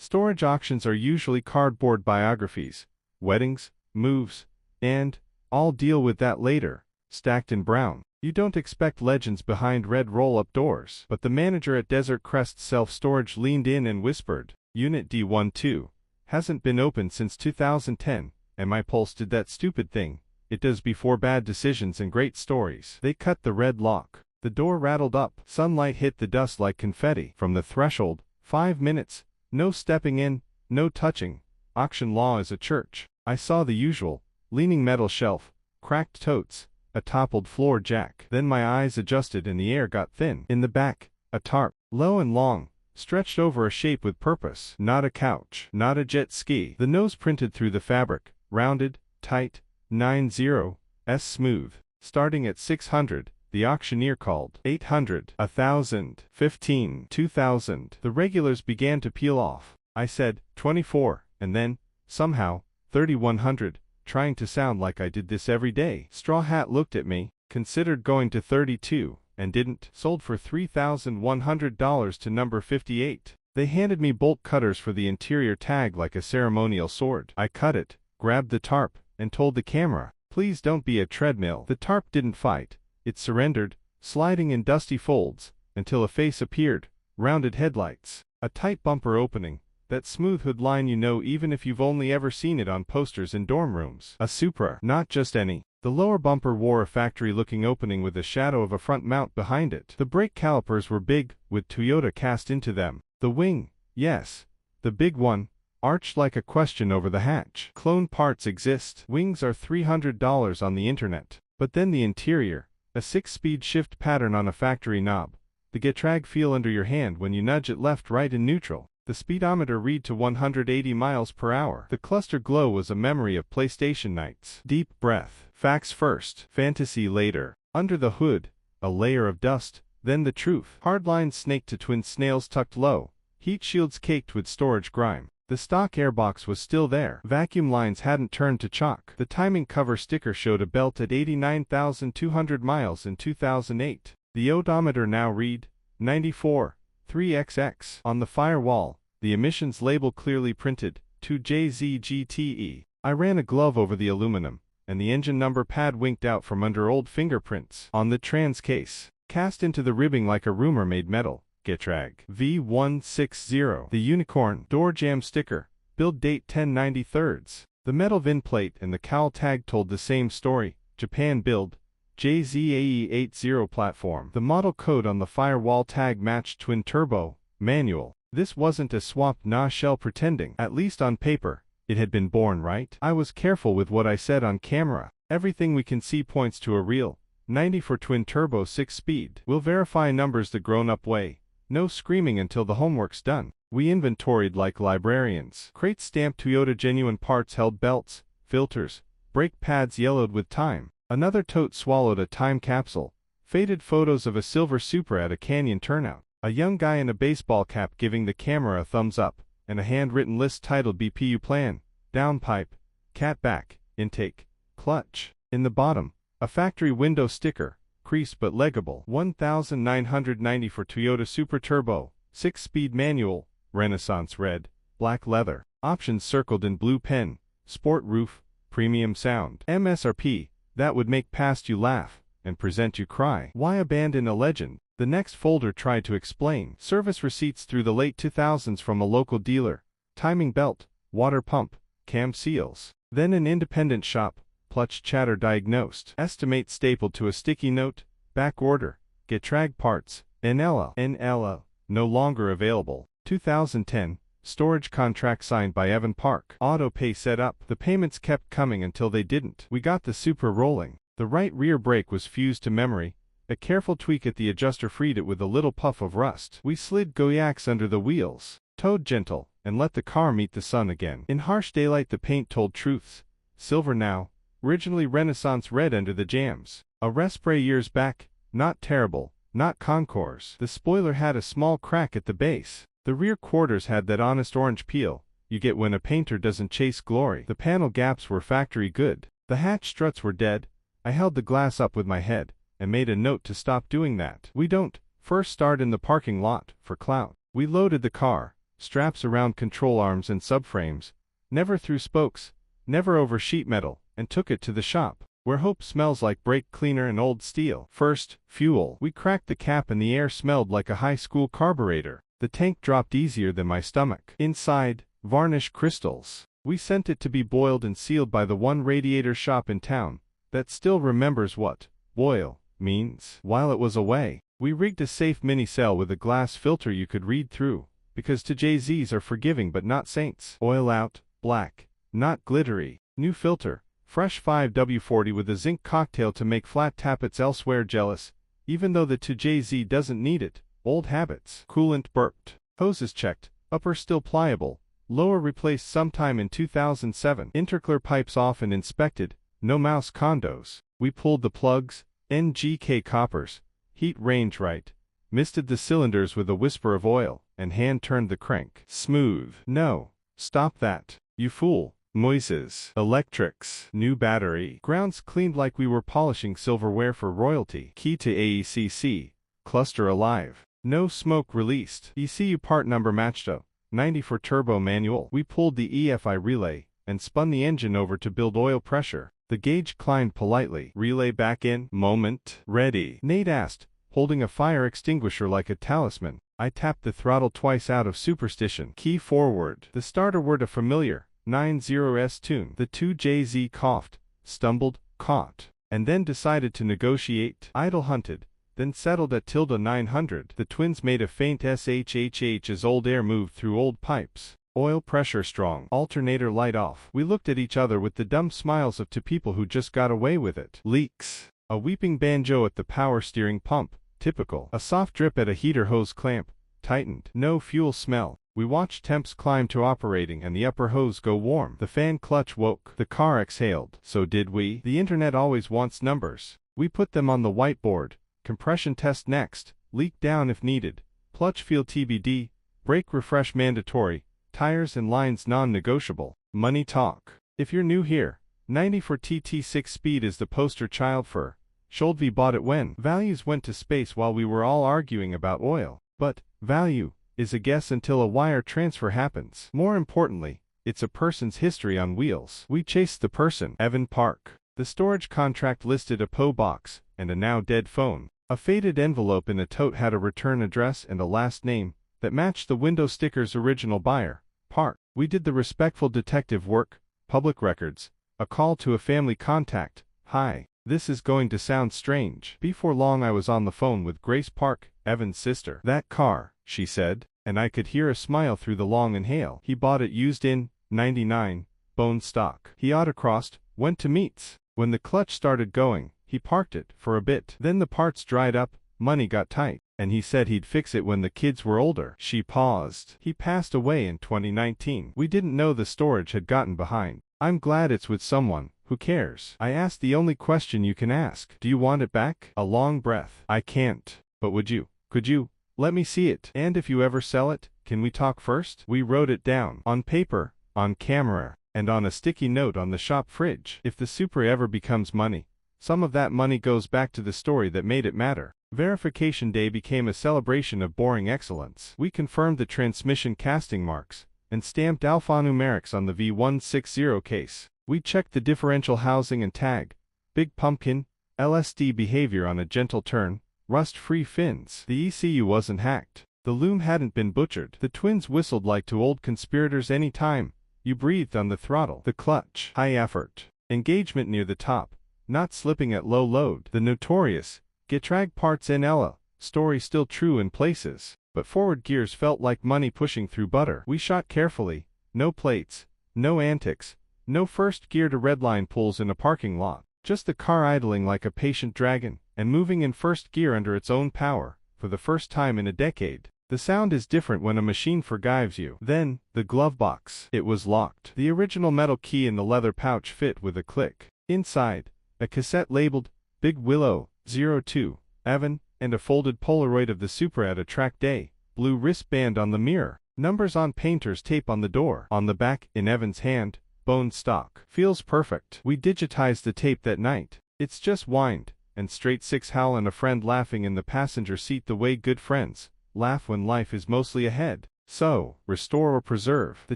Storage auctions are usually cardboard biographies, weddings, moves, and I'll deal with that later, stacked in brown. You don't expect legends behind red roll-up doors. But the manager at Desert Crest Self-Storage leaned in and whispered, Unit D12 hasn't been opened since 2010, and my pulse did that stupid thing it does before bad decisions and great stories. They cut the red lock. The door rattled up. Sunlight hit the dust like confetti. From the threshold, 5 minutes, no stepping in, no touching. Auction law is a church. I saw the usual, leaning metal shelf, cracked totes, a toppled floor jack. Then my eyes adjusted and the air got thin. In the back, a tarp, low and long, stretched over a shape with purpose. Not a couch, not a jet ski. The nose printed through the fabric, rounded, tight, 90s smooth. Starting at 600, the auctioneer called. 800, 1,000, 15, 2,000. The regulars began to peel off. I said, 24, and then, somehow, 3,100, trying to sound like I did this every day. Straw Hat looked at me, considered going to 32, and didn't. Sold for $3,100 to number 58. They handed me bolt cutters for the interior tag like a ceremonial sword. I cut it, grabbed the tarp, and told the camera, please don't be a treadmill. The tarp didn't fight. It surrendered, sliding in dusty folds, until a face appeared, rounded headlights, a tight bumper opening, that smooth hood line you know even if you've only ever seen it on posters in dorm rooms. A Supra, not just any. The lower bumper wore a factory-looking opening with the shadow of a front mount behind it. The brake calipers were big, with Toyota cast into them. The wing, yes, the big one, arched like a question over the hatch. Clone parts exist. Wings are $300 on the internet. But then the interior, a 6-speed shift pattern on a factory knob. The Getrag feel under your hand when you nudge it left, right, and neutral. The speedometer read to 180 miles per hour. The cluster glow was a memory of PlayStation nights. Deep breath. Facts first, fantasy later. Under the hood, a layer of dust, then the truth. Hardlines snaked to twin snails tucked low. Heat shields caked with storage grime. The stock airbox was still there. Vacuum lines hadn't turned to chalk. The timing cover sticker showed a belt at 89,200 miles in 2008. The odometer now read 94. 3XX. On the firewall, the emissions label clearly printed, 2JZGTE. I ran a glove over the aluminum, and the engine number pad winked out from under old fingerprints. On the trans case, cast into the ribbing like a rumor-made metal, Getrag V160. The unicorn door jamb sticker, build date 10/93. The metal VIN plate and the cowl tag told the same story, Japan build, JZAE80 platform. The model code on the firewall tag matched twin turbo, manual. This wasn't a swapped shell pretending. At least on paper, it had been born right. I was careful with what I said on camera. Everything we can see points to a real 90 for twin turbo 6-speed. We'll verify numbers the grown-up way. No screaming until the homework's done. We inventoried like librarians. Crates stamped Toyota genuine parts held belts, filters, brake pads yellowed with time. Another tote swallowed a time capsule. Faded photos of a silver Supra at a canyon turnout. A young guy in a baseball cap giving the camera a thumbs up, and a handwritten list titled BPU plan, downpipe, catback, intake, clutch. In the bottom, a factory window sticker, creased but legible. 1,990 for Toyota Supra Turbo, 6-speed manual, Renaissance red, black leather. Options circled in blue pen, sport roof, premium sound. MSRP. That would make past you laugh, and present you cry. Why abandon a legend? The next folder tried to explain. Service receipts through the late 2000s from a local dealer. Timing belt, water pump, cam seals. Then an independent shop, Plutch chatter diagnosed. Estimate stapled to a sticky note, back order, Getrag parts, NLL, no longer available. 2010, storage contract signed by Evan Park. Auto pay set up. The payments kept coming until they didn't. We got the Supra rolling. The right rear brake was fused to memory. A careful tweak at the adjuster freed it with a little puff of rust. We slid Goyaks under the wheels, towed gentle, and let the car meet the sun again. In harsh daylight the paint told truths. Silver now, originally Renaissance red under the jams. A respray years back, not terrible, not concours. The spoiler had a small crack at the base. The rear quarters had that honest orange peel you get when a painter doesn't chase glory. The panel gaps were factory good. The hatch struts were dead. I held the glass up with my head, and made a note to stop doing that. We don't first start in the parking lot for clout. We loaded the car, straps around control arms and subframes, never through spokes, never over sheet metal, and took it to the shop, where hope smells like brake cleaner and old steel. First, fuel. We cracked the cap and the air smelled like a high school carburetor. The tank dropped easier than my stomach. Inside, varnish crystals. We sent it to be boiled and sealed by the one radiator shop in town that still remembers what boil means. While it was away, we rigged a safe mini cell with a glass filter you could read through, because TJZs are forgiving but not saints. Oil out, black, not glittery. New filter, fresh 5W40 with a zinc cocktail to make flat tappets elsewhere jealous, even though the TJZ doesn't need it. Old habits. Coolant burped. Hoses checked, upper still pliable, lower replaced sometime in 2007. Intercooler pipes off and inspected, no mouse condos. We pulled the plugs, NGK coppers, heat range right, misted the cylinders with a whisper of oil, and hand-turned the crank. Smooth. No. Stop that. You fool. Moises. Electrics. New battery. Grounds cleaned like we were polishing silverware for royalty. Key to AECC. Cluster alive. No smoke released. ECU part number matched up. 90 for turbo manual. We pulled the EFI relay and spun the engine over to build oil pressure. The gauge climbed politely. Relay back in. Moment. Ready. Nate asked, holding a fire extinguisher like a talisman. I tapped the throttle twice out of superstition. Key forward. The starter word a familiar 90s tune. The 2JZ coughed, stumbled, caught, and then decided to negotiate. Idle hunted, then settled at -900. The twins made a faint SHHH as old air moved through old pipes. Oil pressure strong. Alternator light off. We looked at each other with the dumb smiles of two people who just got away with it. Leaks. A weeping banjo at the power steering pump. Typical. A soft drip at a heater hose clamp. Tightened. No fuel smell. We watched temps climb to operating and the upper hose go warm. The fan clutch woke. The car exhaled. So did we. The internet always wants numbers. We put them on the whiteboard. Compression test next. Leak down if needed. Clutch feel TBD. Brake refresh mandatory. Tires and lines non-negotiable. Money talk. If you're new here, 90 for TT6 speed is the poster child for. Schuldv bought it when values went to space while we were all arguing about oil. But value is a guess until a wire transfer happens. More importantly, it's a person's history on wheels. We chased the person. Evan Park. The storage contract listed a PO box and a now dead phone. A faded envelope in a tote had a return address and a last name that matched the window sticker's original buyer, Park. We did the respectful detective work, public records, a call to a family contact. Hi, this is going to sound strange. Before long I was on the phone with Grace Park, Evan's sister. That car, she said, and I could hear a smile through the long inhale. He bought it used in '99, bone stock. He autocrossed, went to meets. When the clutch started going, he parked it for a bit. Then the parts dried up, money got tight, and he said he'd fix it when the kids were older. She paused. He passed away in 2019. We didn't know the storage had gotten behind. I'm glad it's with someone who cares. I asked the only question you can ask. Do you want it back? A long breath. I can't. But would you? Could you? Let me see it. And if you ever sell it, can we talk first? We wrote it down. On paper, on camera, and on a sticky note on the shop fridge. If the Supra ever becomes money, some of that money goes back to the story that made it matter. Verification day became a celebration of boring excellence. We confirmed the transmission casting marks and stamped alphanumerics on the V160 case. We checked the differential housing and tag, big pumpkin, LSD behavior on a gentle turn, rust-free fins. The ECU wasn't hacked. The loom hadn't been butchered. The twins whistled like two old conspirators any time you breathed on the throttle. The clutch. High effort. Engagement near the top. Not slipping at low load. The notorious Getrag parts in Ella story still true in places, but forward gears felt like money pushing through butter. We shot carefully. No plates, no antics, no first gear to redline pulls in a parking lot. Just the car idling like a patient dragon and moving in first gear under its own power for the first time in a decade. The sound is different when a machine forgives you. Then, the glove box. It was locked. The original metal key in the leather pouch fit with a click. Inside, a cassette labeled Big Willow 02, Evan, and a folded Polaroid of the Supra at a track day. Blue wristband on the mirror. Numbers on painter's tape on the door. On the back, in Evan's hand, bone stock. Feels perfect. We digitized the tape that night. It's just wind and straight six. Hal and a friend laughing in the passenger seat the way good friends laugh when life is mostly ahead. So, restore or preserve. The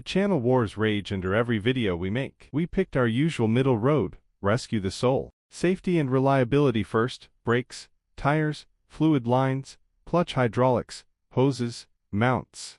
channel wars rage under every video we make. We picked our usual middle road, rescue the soul. Safety and reliability first, brakes, tires, fluid lines, clutch hydraulics, hoses, mounts.